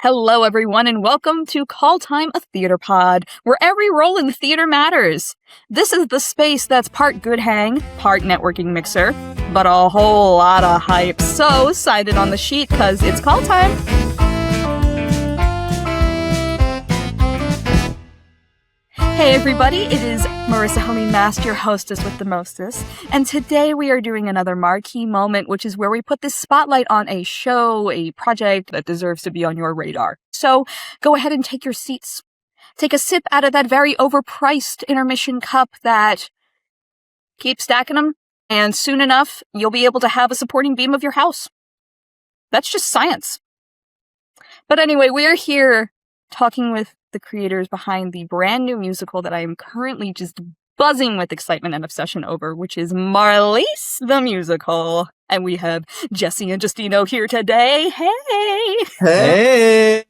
Hello, everyone, and welcome to Call Time, a theater pod, where every role in the theater matters. This is the space that's part good hang, part networking mixer, but a whole lot of hype. So, sign it on the sheet, because it's call time. Hey everybody, it is Marisa Helene Mast, your hostess with the mostest, and today we are doing another Marquee Moment, which is where we put this spotlight on a show, a project that deserves to be on your radar. So go ahead and take your seats. Take a sip out of that very overpriced intermission cup that keeps stacking them, and soon enough, you'll be able to have a supporting beam of your house. That's just science. But anyway, we're here talking with the creators behind the brand new musical that I am currently just buzzing with excitement and obsession over, which is Marlise the Musical. And we have Jesse and Justino here today. Hey! Hey!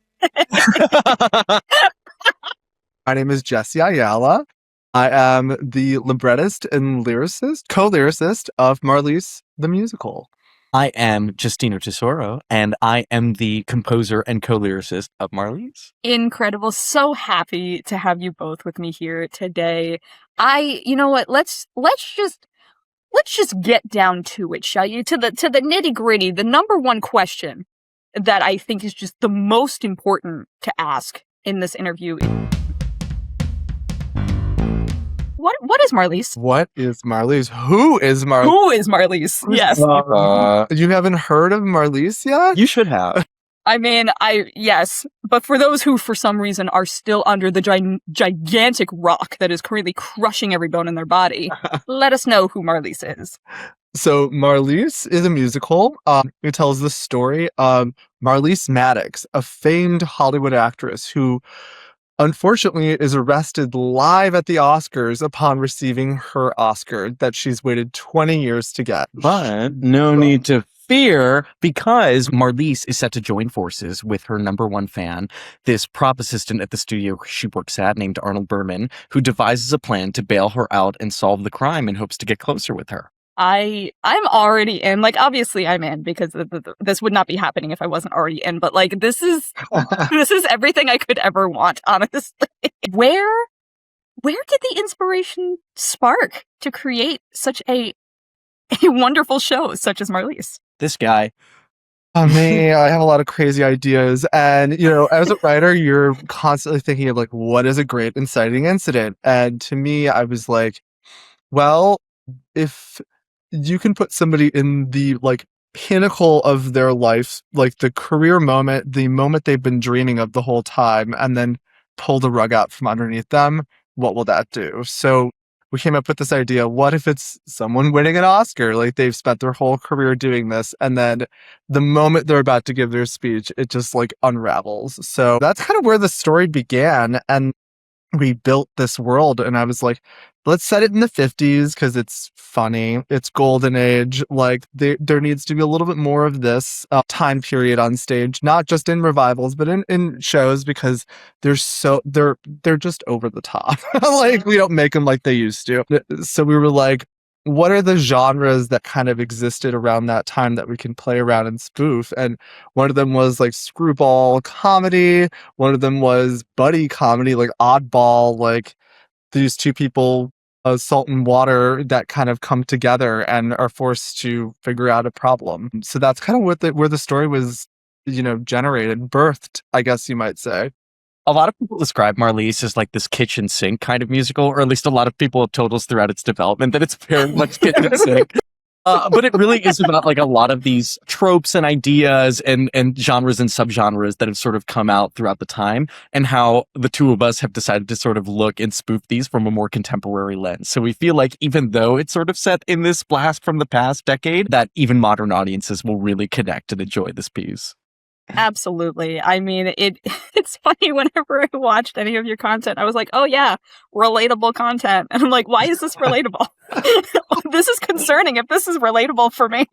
My name is Jesse Ayala. I am the librettist and co-lyricist of Marlise the Musical. I am Justino Tesoro, and I am the composer and co-lyricist of Marlise. Incredible. So happy to have you both with me here today. You know what? Let's just get down to it, shall you? To the nitty-gritty, the number one question that I think is just the most important to ask in this interview. What is Marlise? What is Marlise? Who is Marlise? Who is Marlise? Yes. You haven't heard of Marlise yet? You should have. I mean, yes, but for those who, for some reason, are still under the gigantic rock that is currently crushing every bone in their body, let us know who Marlise is. So Marlise is a musical. It tells the story of Marlise Mattox, a famed Hollywood actress who unfortunately is arrested live at the Oscars upon receiving her Oscar that she's waited 20 years to get. But no need to fear, because Marlise is set to join forces with her number one fan, this prop assistant at the studio she works at named Arnold Berman, who devises a plan to bail her out and solve the crime in hopes to get closer with her. I'm already in. Like, obviously I'm in, because this would not be happening if I wasn't already in, but like, this is everything I could ever want, honestly. Where did the inspiration spark to create such a wonderful show such as Marlise? This guy. Me, I have a lot of crazy ideas. And, as a writer, you're constantly thinking of like, what is a great inciting incident? And to me, I was like, well, if you can put somebody in the like pinnacle of their life, like the career moment, the moment they've been dreaming of the whole time, and then pull the rug out from underneath them, what will that do? So we came up with this idea. What if it's someone winning an Oscar? Like, they've spent their whole career doing this, and then the moment they're about to give their speech, it just like unravels. So that's kind of where the story began. And we built this world, and I was like, let's set it in the 50s because it's funny. It's golden age. Like, there needs to be a little bit more of this time period on stage, not just in revivals, but in shows, because they're just over the top. Like, we don't make them like they used to. So we were like, what are the genres that kind of existed around that time that we can play around and spoof? And one of them was like screwball comedy. One of them was buddy comedy, like oddball, like these two people, salt and water, that kind of come together and are forced to figure out a problem. So that's kind of where the story was, generated, birthed, I guess you might say. A lot of people describe Marlise as like this kitchen sink kind of musical, or at least a lot of people have told us throughout its development that it's very much kitchen sink. But it really is about like a lot of these tropes and ideas and genres and subgenres that have sort of come out throughout the time, and how the two of us have decided to sort of look and spoof these from a more contemporary lens. So we feel like even though it's sort of set in this blast from the past decade, that even modern audiences will really connect and enjoy this piece. Absolutely. I mean, it's funny, whenever I watched any of your content, I was like, oh yeah, relatable content. And I'm like, why is this relatable? This is concerning if this is relatable for me.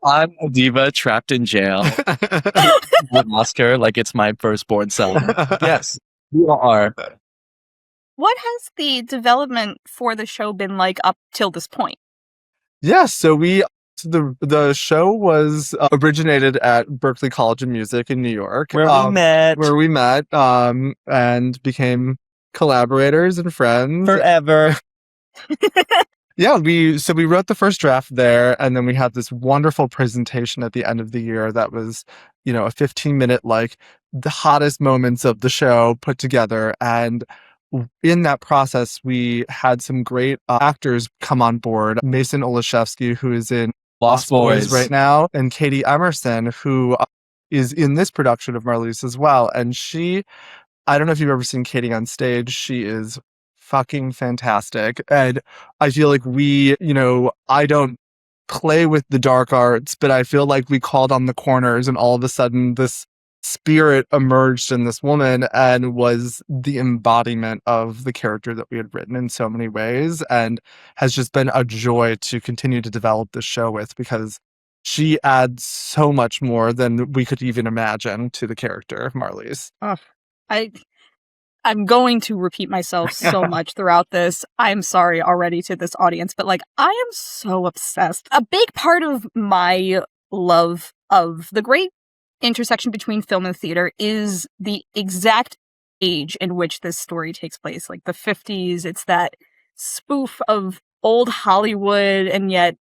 I'm a diva trapped in jail with Oscar like it's my firstborn son. Yes, you are. What has the development for the show been like up till this point? Yeah, so we So the show was originated at Berklee College of Music in New York, Where we met and became collaborators and friends. forever. Yeah, we wrote the first draft there, and then we had this wonderful presentation at the end of the year that was, a 15-minute, like, the hottest moments of the show put together. And in that process, we had some great actors come on board. Mason Olszewski, who is in Lost Boys right now, and Katie Emerson, who is in this production of Marlise as well. And I don't know if you've ever seen Katie on stage. She is fucking fantastic. And I feel like I don't play with the dark arts, but I feel like we called on the corners, and all of a sudden this spirit emerged in this woman and was the embodiment of the character that we had written in so many ways, and has just been a joy to continue to develop this show with, because she adds so much more than we could even imagine to the character of Marlise. Oh, I'm going to repeat myself so much throughout this. I'm sorry already to this audience, but I am so obsessed. A big part of my love of the great intersection between film and theater is the exact age in which this story takes place, like the 50s. It's that spoof of old Hollywood, and yet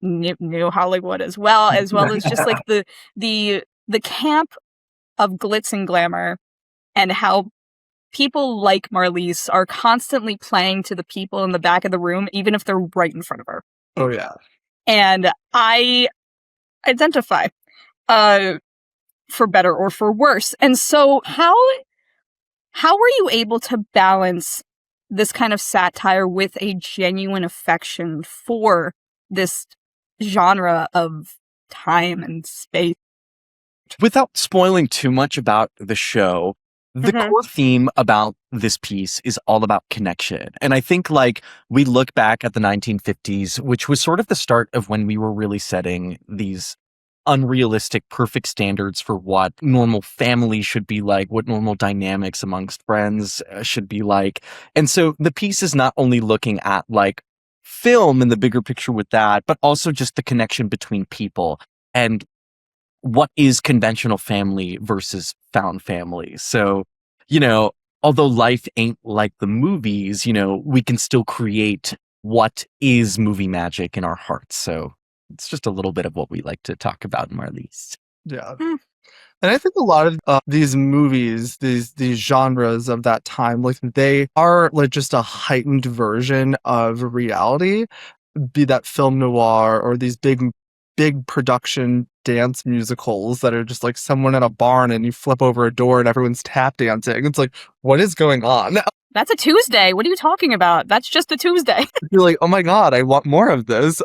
new Hollywood as well as just like the camp of glitz and glamour, and how people like Marlise are constantly playing to the people in the back of the room, even if they're right in front of her. Oh, yeah. And I identify, for better or for worse. And so how were you able to balance this kind of satire with a genuine affection for this genre of time and space? Without spoiling too much about the show, the core theme about this piece is all about connection. And I think we look back at the 1950s, which was sort of the start of when we were really setting these unrealistic, perfect standards for what normal family should be like, what normal dynamics amongst friends should be like. And so the piece is not only looking at film and the bigger picture with that, but also just the connection between people and what is conventional family versus found family. So, although life ain't like the movies, we can still create what is movie magic in our hearts. So it's just a little bit of what we like to talk about in Marlise. Yeah. And I think a lot of these movies, these genres of that time, they are just a heightened version of reality, be that film noir or these big production dance musicals that are just someone in a barn and you flip over a door and everyone's tap dancing. It's what is going on? That's a Tuesday. What are you talking about? That's just a Tuesday. You're like, oh my God, I want more of this.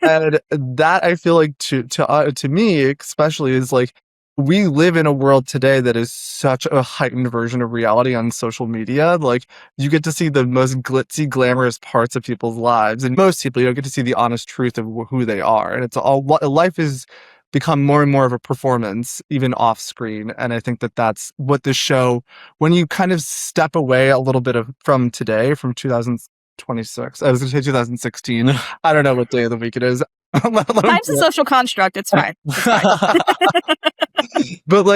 And that, I feel like to me especially, is we live in a world today that is such a heightened version of reality on social media. You get to see the most glitzy, glamorous parts of people's lives. And most people, you don't get to see the honest truth of who they are. And it's all, life has become more and more of a performance, even off screen. And I think that that's what this show, when you kind of step away a little bit from today, from 2026, I was going to say 2016. I don't know what day of the week it is. Time's a social construct. It's fine. It's fine. But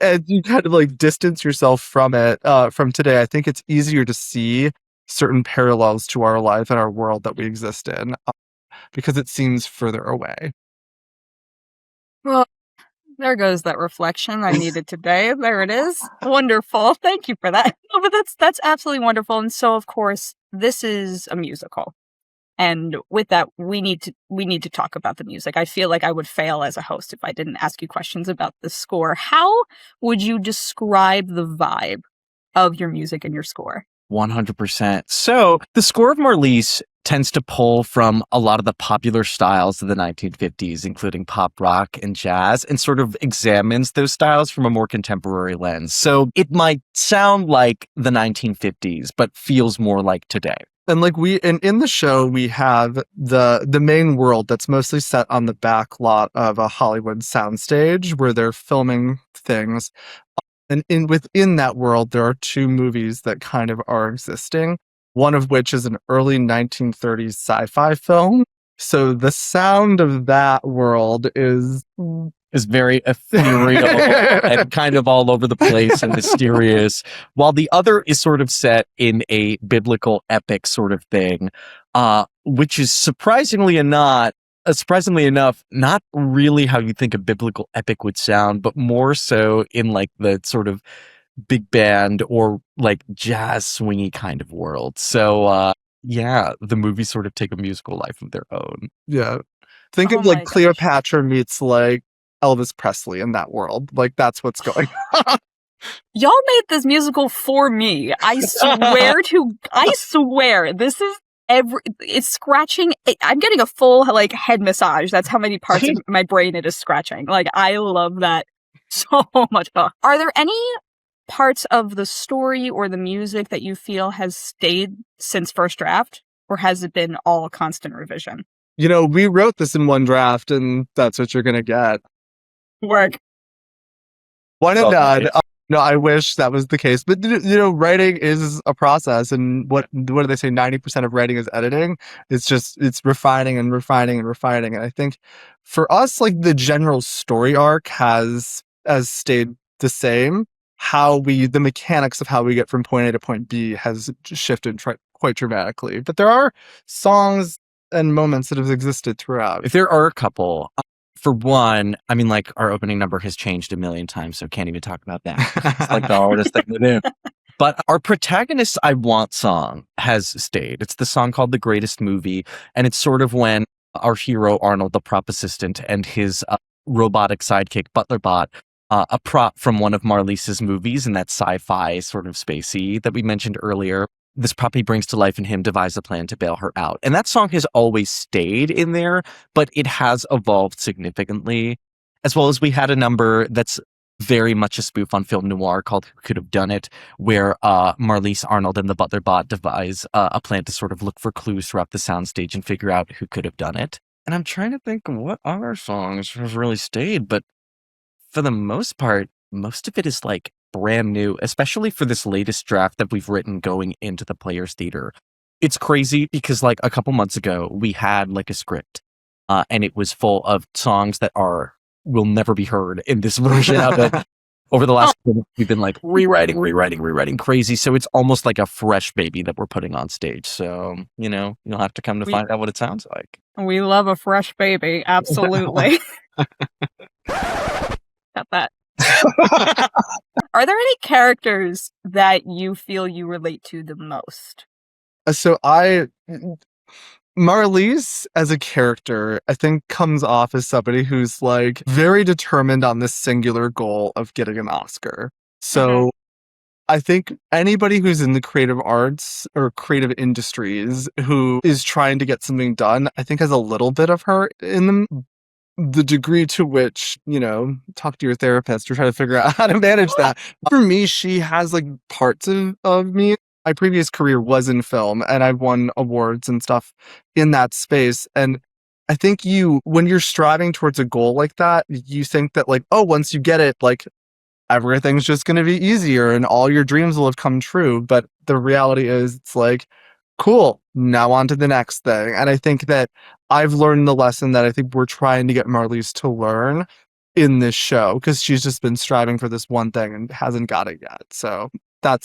as you kind of distance yourself from it, from today, I think it's easier to see certain parallels to our life and our world that we exist in, because it seems further away. Well, there goes that reflection I needed today. There it is. Wonderful. Thank you for that. No, but that's absolutely wonderful. And so, of course, this is a musical. And with that, we need to talk about the music. I feel like I would fail as a host if I didn't ask you questions about the score. How would you describe the vibe of your music and your score? 100%. So the score of Marlise tends to pull from a lot of the popular styles of the 1950s, including pop rock and jazz, and sort of examines those styles from a more contemporary lens. So it might sound like the 1950s, but feels more like today. And in the show, we have the main world that's mostly set on the back lot of a Hollywood soundstage where they're filming things. And within that world, there are two movies that kind of are existing. One of which is an early 1930s sci-fi film, So the sound of that world is very ethereal and kind of all over the place and mysterious, while the other is sort of set in a biblical epic sort of thing, which is surprisingly enough, not really how you think a biblical epic would sound, but more so in like the sort of big band or like jazz swingy kind of world. So, yeah, the movies sort of take a musical life of their own. Yeah. Think Oh of my like gosh. Cleopatra meets like Elvis Presley in that world. Like that's what's going on. Y'all made this musical for me. I swear, this is it's scratching. I'm getting a full like head massage. That's how many parts of my brain it is scratching. Like, I love that so much. Are there any parts of the story or the music that you feel has stayed since first draft, or has it been all constant revision? You know, we wrote this in one draft, and that's what you're gonna get. Work. Why Oh, not? nice. No, I wish that was the case. But you know, writing is a process, and what do they say? 90% of writing is editing. It's refining and refining and refining. And I think for us, like the general story arc has stayed the same. The mechanics of how we get from point A to point B has shifted quite dramatically. But there are songs and moments that have existed throughout. If there are a couple, for one, I mean, like our opening number has changed a million times, so can't even talk about that. It's like the hardest thing to do. But our protagonist's I Want song has stayed. It's the song called The Greatest Movie, and it's sort of when our hero, Arnold, the prop assistant, and his robotic sidekick, Butlerbot, a prop from one of Marlise's movies in that sci-fi sort of spacey that we mentioned earlier. This prop he brings to life in him devise a plan to bail her out. And that song has always stayed in there, but it has evolved significantly. As well as we had a number that's very much a spoof on film noir called Who Could Have Done It, where Marlise, Arnold, and the Butler Bot devise a plan to sort of look for clues throughout the soundstage and figure out who could have done it. And I'm trying to think what other songs have really stayed, but for the most part, most of it is like brand new, especially for this latest draft that we've written going into the Players Theater. It's crazy because like a couple months ago, we had like a script and it was full of songs that will never be heard in this version of it. Over the last week, we've been like rewriting crazy. So it's almost like a fresh baby that we're putting on stage. So, you know, you'll have to come to find out what it sounds like. We love a fresh baby. Absolutely. Got that. Are there any characters that you feel you relate to the most? So Marlise as a character, I think comes off as somebody who's like very determined on this singular goal of getting an Oscar. So I think anybody who's in the creative arts or creative industries who is trying to get something done, I think has a little bit of her in them. The degree to which, you know, talk to your therapist or try to figure out how to manage that. For me, she has like parts of me. My previous career was in film and I've won awards and stuff in that space. And I think when you're striving towards a goal like that, you think that like, oh, once you get it, like everything's just going to be easier and all your dreams will have come true. But the reality is it's like, cool, now on to the next thing. And I think that I've learned the lesson that I think we're trying to get Marlise to learn in this show because she's just been striving for this one thing and hasn't got it yet. So I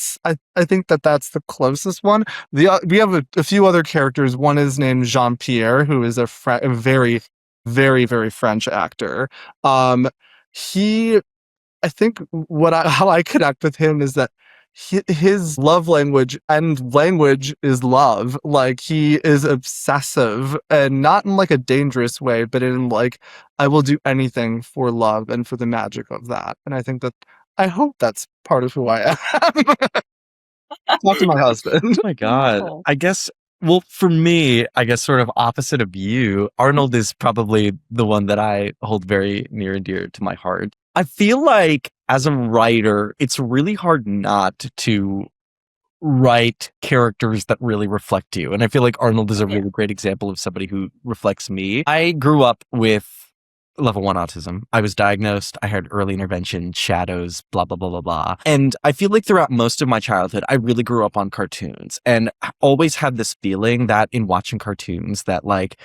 think that's the closest one. We have a few other characters. One is named Jean-Pierre, who is a very, very, very French actor. I think how I connect with him is that his love language and language is love. Like he is obsessive and not in like a dangerous way, but in like, I will do anything for love and for the magic of that. And I hope that's part of who I am. Talk to my husband. Oh my God. Cool. I guess, well, for me, I guess sort of opposite of you, Arnold is probably the one that I hold very near and dear to my heart. I feel like as a writer, it's really hard not to write characters that really reflect you. And I feel like Arnold is a really great example of somebody who reflects me. I grew up with level 1 autism. I was diagnosed. I had early intervention, shadows, blah, blah, blah, blah, blah. And I feel like throughout most of my childhood, I really grew up on cartoons and I always had this feeling that in watching cartoons that like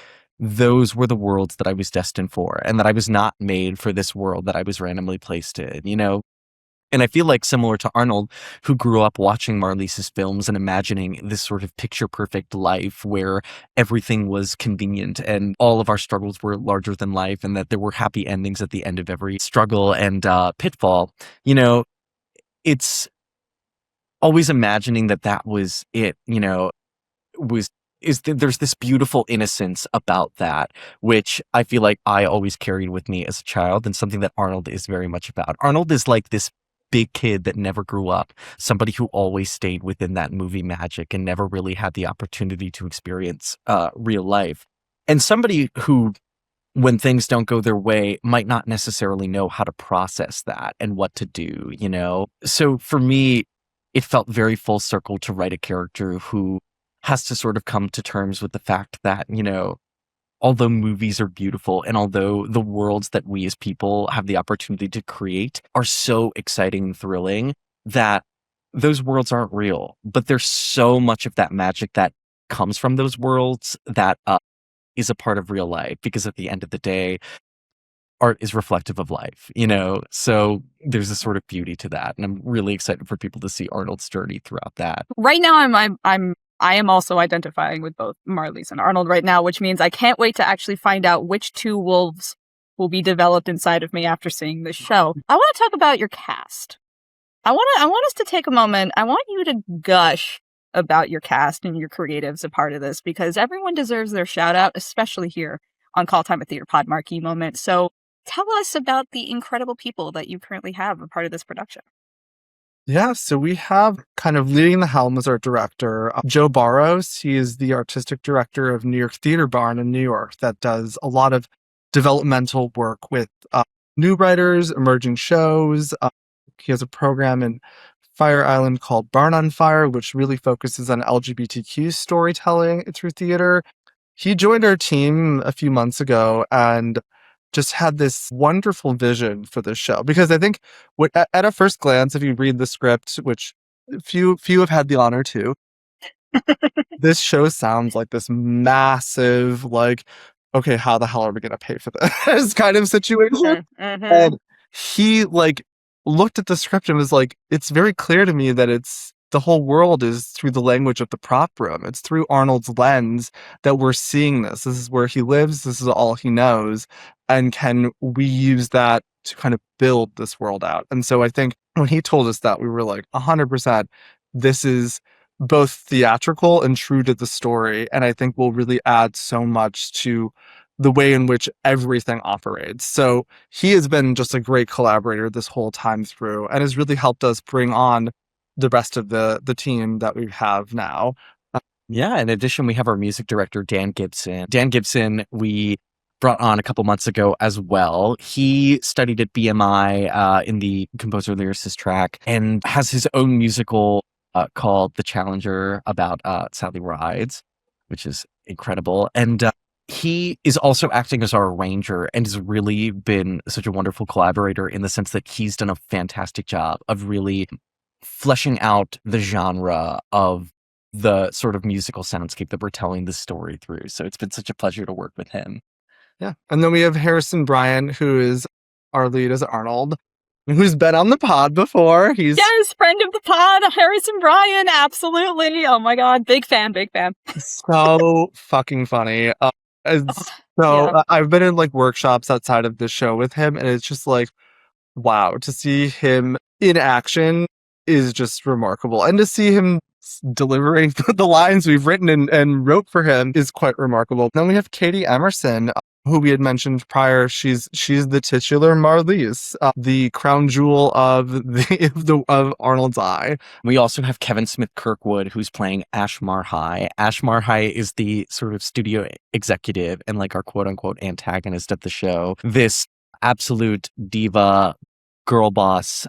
those were the worlds that I was destined for, and that I was not made for this world that I was randomly placed in, you know? And I feel like similar to Arnold, who grew up watching Marlise's films and imagining this sort of picture perfect life where everything was convenient and all of our struggles were larger than life and that there were happy endings at the end of every struggle and pitfall, you know, it's always imagining that that was it, you know, there's this beautiful innocence about that, which I feel like I always carried with me as a child, and something that Arnold is very much about. Arnold is like this big kid that never grew up, somebody who always stayed within that movie magic and never really had the opportunity to experience real life. And somebody who, when things don't go their way, might not necessarily know how to process that and what to do, you know? So for me, it felt very full circle to write a character who has to sort of come to terms with the fact that, you know, although movies are beautiful and although the worlds that we as people have the opportunity to create are so exciting and thrilling, that those worlds aren't real. But there's so much of that magic that comes from those worlds that is a part of real life, because at the end of the day, art is reflective of life, you know? So there's a sort of beauty to that. And I'm really excited for people to see Arnold's journey throughout that. Right now, I am also identifying with both Marlise and Arnold right now, which means I can't wait to actually find out which two wolves will be developed inside of me after seeing this show. I want to talk about your cast. I want us to take a moment. I want you to gush about your cast and your creatives a part of this, because everyone deserves their shout out, especially here on Call Time at Theater Pod Marquee Moment. So tell us about the incredible people that you currently have a part of this production. Yeah, so we have kind of leading the helm as our director, Joe Barros. He is the artistic director of New York Theater Barn in New York that does a lot of developmental work with new writers, emerging shows. He has a program in Fire Island called Barn on Fire, which really focuses on LGBTQ storytelling through theater. He joined our team a few months ago and just had this wonderful vision for this show, because I think at a first glance, if you read the script, which few have had the honor to, this show sounds like this massive, like, okay, how the hell are we going to pay for this kind of situation? Mm-hmm. And he like looked at the script and was like, it's very clear to me that the whole world is through the language of the prop room. It's through Arnold's lens that we're seeing this. This is where he lives. This is all he knows. And can we use that to kind of build this world out? And so I think when he told us that, we were like, 100%, this is both theatrical and true to the story. And I think will really add so much to the way in which everything operates. So he has been just a great collaborator this whole time through and has really helped us bring on the rest of the team that we have now. Yeah, in addition, we have our music director, Dan Gibson. Dan Gibson, we brought on a couple months ago as well. He studied at BMI in the composer lyricist track and has his own musical called The Challenger about Sally Rides, which is incredible. And he is also acting as our arranger and has really been such a wonderful collaborator in the sense that he's done a fantastic job of really fleshing out the genre of the sort of musical soundscape that we're telling the story through. So it's been such a pleasure to work with him. Yeah. And then we have Harrison Bryan, who is our lead as Arnold, who's been on the pod before. He's friend of the pod, Harrison Bryan. Absolutely. Oh my God. Big fan. so fucking funny. I've been in like workshops outside of the show with him, and it's just like, wow, to see him in action is just remarkable. And to see him delivering the lines we've written and wrote for him is quite remarkable. Then we have Katie Emerson, who we had mentioned prior. She's the titular Marlise, the crown jewel of of Arnold's eye. We also have Kevin Smith Kirkwood, who's playing Ashmar High. Ashmar High is the sort of studio executive and like our quote unquote antagonist of the show. This absolute diva girl boss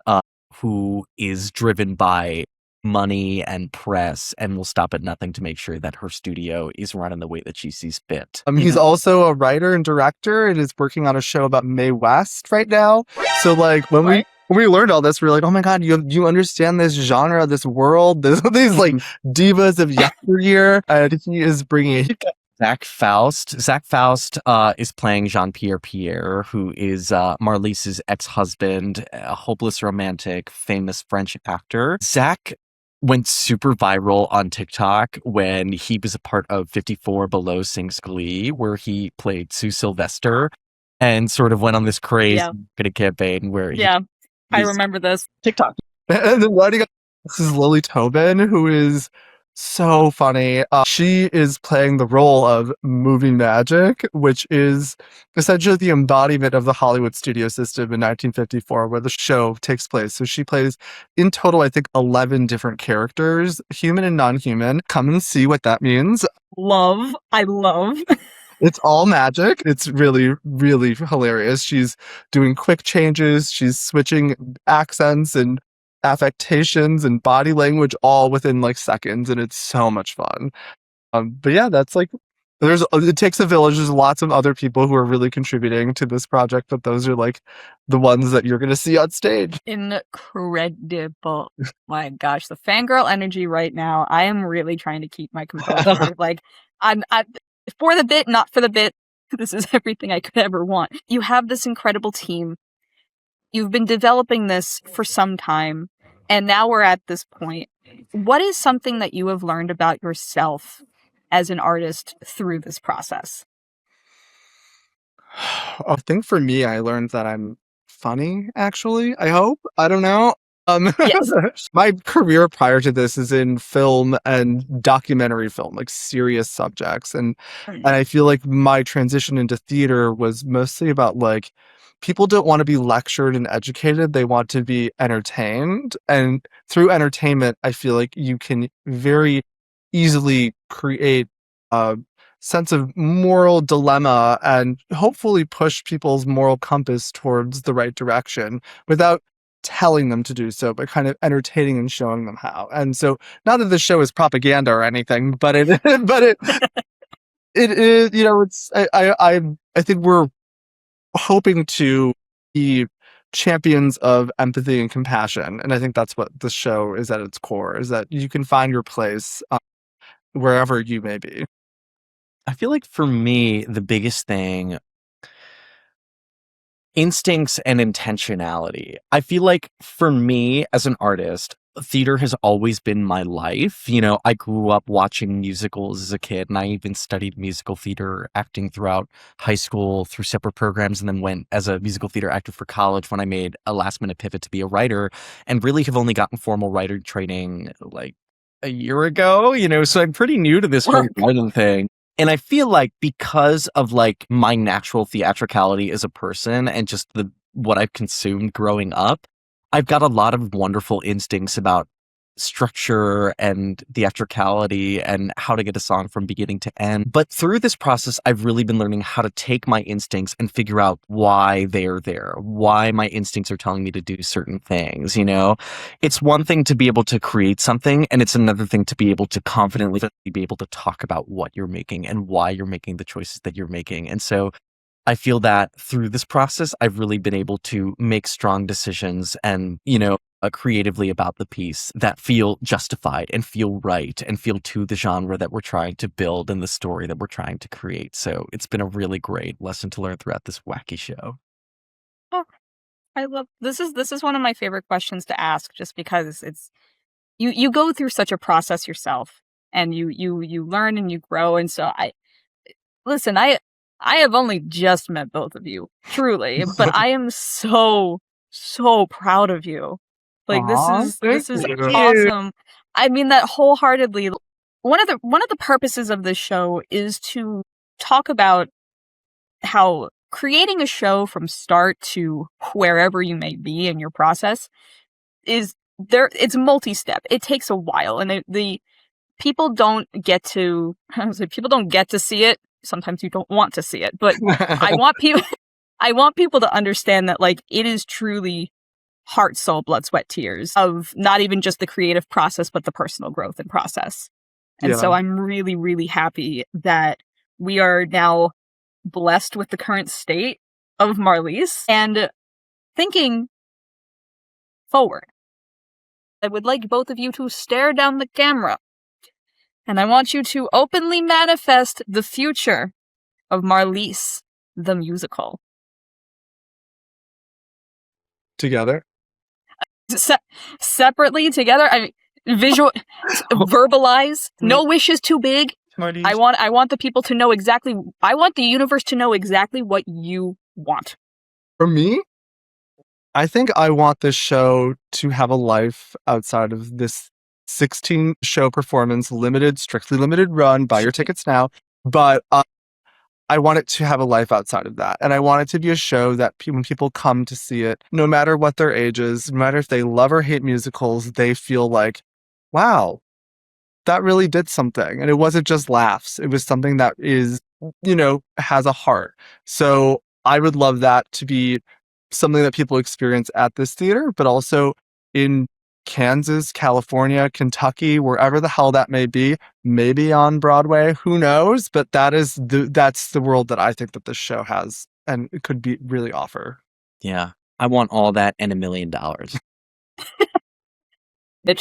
who is driven by money and press and will stop at nothing to make sure that her studio is run in the way that she sees fit. He's also a writer and director and is working on a show about Mae West right now. So like when we learned all this, we were like, oh my God, you understand this genre, this world, these like divas of yesteryear. And he is bringing it. Zach Faust. Zach Faust is playing Jean-Pierre Pierre, who is Marlise's ex-husband, a hopeless romantic, famous French actor. Zach went super viral on TikTok when he was a part of 54 Below Sings Glee, where he played Sue Sylvester and sort of went on this crazy marketing campaign where I remember this. TikTok. And then this is Lily Tobin, who is so funny. She is playing the role of movie magic, which is essentially the embodiment of the Hollywood studio system in 1954, where the show takes place. So she plays, in total, I think 11 different characters, human and non-human. Come and see what that means. I love. It's all magic. It's really, really hilarious. She's doing quick changes. She's switching accents and affectations and body language all within like seconds, and it's so much fun. But yeah, that's like it takes a village. There's lots of other people who are really contributing to this project, but those are like the ones that you're gonna see on stage. Incredible. My gosh, the fangirl energy right now. I am really trying to keep my composure. Like I'm for the bit, not for the bit. This is everything I could ever want. You have this incredible team. You've been developing this for some time, and now we're at this point. What is something that you have learned about yourself as an artist through this process? I think for me, I learned that I'm funny, actually. I hope. I don't know. Yes. My career prior to this is in film and documentary film, like serious subjects. And I feel like my transition into theater was mostly about like, people don't want to be lectured and educated. They want to be entertained. And through entertainment, I feel like you can very easily create a sense of moral dilemma and hopefully push people's moral compass towards the right direction without telling them to do so, but kind of entertaining and showing them how. And so, not that the show is propaganda or anything, but it is, you know, it's I think we're hoping to be champions of empathy and compassion, and I think that's what the show is at its core, is that you can find your place wherever you may be. I feel like for me, the biggest thing, instincts and intentionality. I feel like for me as an artist, theater has always been my life. You know, I grew up watching musicals as a kid, and I even studied musical theater acting throughout high school through separate programs, and then went as a musical theater actor for college when I made a last minute pivot to be a writer, and really have only gotten formal writer training like a year ago, you know, so I'm pretty new to this whole writing thing. And I feel like because of like my natural theatricality as a person and just what I've consumed growing up, I've got a lot of wonderful instincts about structure and theatricality and how to get a song from beginning to end. But through this process, I've really been learning how to take my instincts and figure out why they're there, why my instincts are telling me to do certain things, you know? It's one thing to be able to create something, and it's another thing to be able to confidently be able to talk about what you're making and why you're making the choices that you're making. And so I feel that through this process, I've really been able to make strong decisions and, you know, creatively about the piece that feel justified and feel right and feel to the genre that we're trying to build and the story that we're trying to create. So it's been a really great lesson to learn throughout this wacky show. Oh, I love this is one of my favorite questions to ask, just because it's you go through such a process yourself, and you learn and you grow. And so I have only just met both of you, truly, but I am so proud of you. Like, this is awesome. I mean that wholeheartedly. One of the purposes of this show is to talk about how creating a show from start to wherever you may be in your process is there. It's multi-step. It takes a while, and the people don't get to people don't get to see it. Sometimes you don't want to see it, but I want people to understand that, like, it is truly heart, soul, blood, sweat, tears of not even just the creative process, but the personal growth and process. And so I'm really, really happy that we are now blessed with the current state of Marlise. And thinking forward, I would like both of you to stare down the camera And I want you to openly manifest the future of Marlise, the musical. Together? Separately, together? I mean, verbalize. No wish is too big. I want the people to know exactly, I want the universe to know exactly what you want. For me, I think I want this show to have a life outside of this 16 show performance, strictly limited run, buy your tickets now. But I want it to have a life outside of that. And I want it to be a show that when people come to see it, no matter what their age is, no matter if they love or hate musicals, they feel like, wow, that really did something. And it wasn't just laughs. It was something that is, has a heart. So I would love that to be something that people experience at this theater, but also in Kansas, California, Kentucky, wherever the hell that may be, maybe on Broadway, who knows? But that's the world that I think that this show has and it could be really offer. Yeah. I want all that and $1 million. Bitch,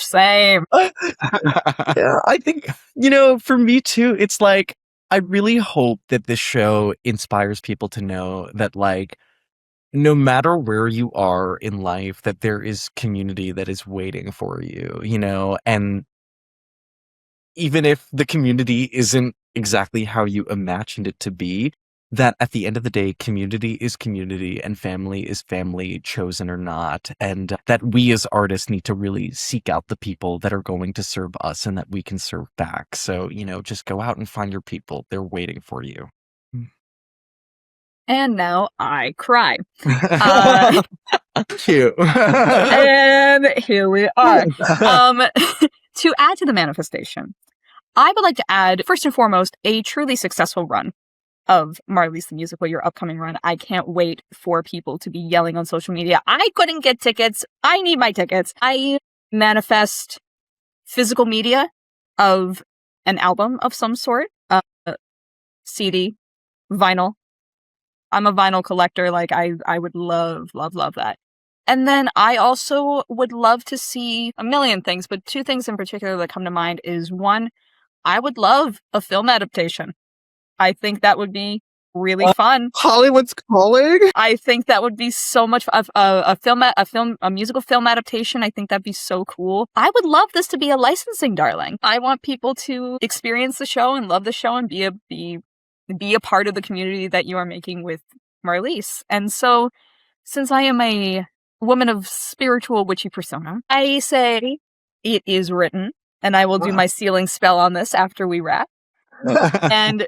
same. Yeah, I think, for me too, it's like, I really hope that this show inspires people to know that, like, no matter where you are in life, that there is community that is waiting for you, and even if the community isn't exactly how you imagined it to be, that at the end of the day, community is community and family is family, chosen or not. And that we as artists need to really seek out the people that are going to serve us and that we can serve back. So, just go out and find your people. They're waiting for you. And now I cry. Cute. And here we are. To add to the manifestation, I would like to add, first and foremost, a truly successful run of Marlise the Musical, your upcoming run. I can't wait for people to be yelling on social media, I couldn't get tickets. I need my tickets. I manifest physical media of an album of some sort, CD, vinyl. I'm a vinyl collector. Like, I would love that. And then I also would love to see a million things, but two things in particular that come to mind is, one, I would love a film adaptation. I think that would be really fun. Hollywood's calling. I think that would be so much a musical film adaptation. I think that'd be so cool. I would love this to be a licensing darling. I want people to experience the show and love the show and be a part of the community that you are making with Marlise. And so, since I am a woman of spiritual witchy persona, I say it is written, and I will do my sealing spell on this after we wrap. And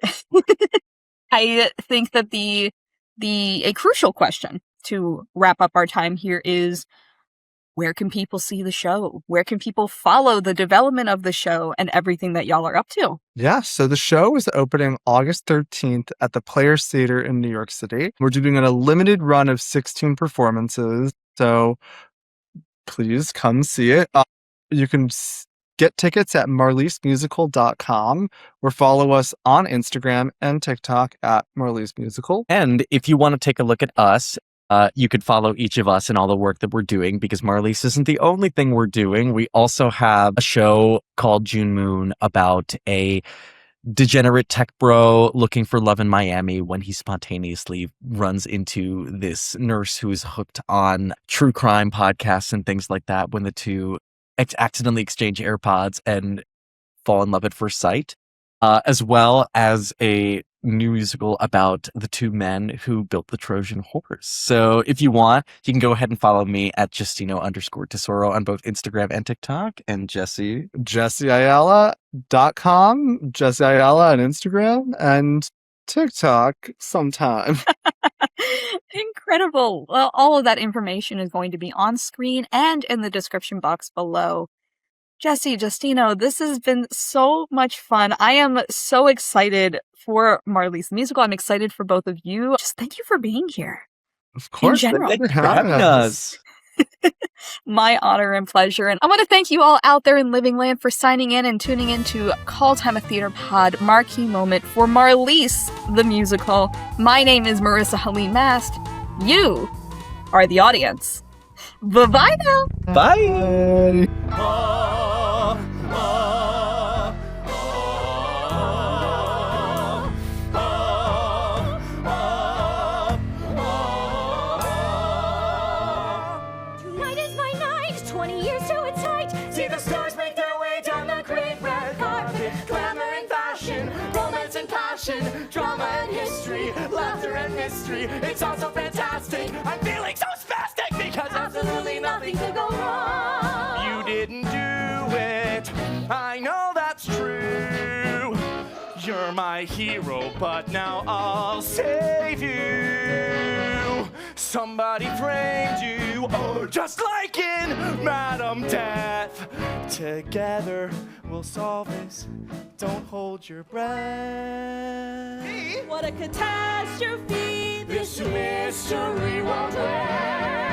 I think that a crucial question to wrap up our time here is, where can people see the show? Where can people follow the development of the show and everything that y'all are up to? Yeah, so the show is opening August 13th at the Players Theater in New York City. We're doing a limited run of 16 performances, so please come see it. You can get tickets at marlisemusical.com or follow us on Instagram and TikTok at Marlise Musical. And if you want to take a look at us, you could follow each of us and all the work that we're doing, because Marlise isn't the only thing we're doing. We also have a show called June Moon about a degenerate tech bro looking for love in Miami when he spontaneously runs into this nurse who is hooked on true crime podcasts and things like that, when the two accidentally exchange AirPods and fall in love at first sight, as well as a new musical about the two men who built the Trojan horse. So if you want, you can go ahead and follow me at Justino_Tesoro on both Instagram and TikTok. And Jesse? JesseAyala.com, Jesse Ayala on Instagram and TikTok sometime. Incredible. Well, all of that information is going to be on screen and in the description box below. Jesse, Justino, this has been so much fun. I am so excited for Marlise the Musical. I'm excited for both of you. Just thank you for being here. Of course. In general. Thank you for having us. My honor and pleasure. And I want to thank you all out there in Living Land for signing in and tuning in to Call Time a Theater Pod Marquee Moment for Marlise the Musical. My name is Marisa Helene Mast. You are the audience. Bye-bye now. Bye. Bye. and mystery. It's all so fantastic. I'm feeling so spastic because absolutely nothing could go wrong. You didn't do it. I know that's true. You're my hero, but now I'll save you. Somebody framed you, oh, just like in Madam Death. Together we'll solve this. Don't hold your breath. What a catastrophe! This mystery won't end.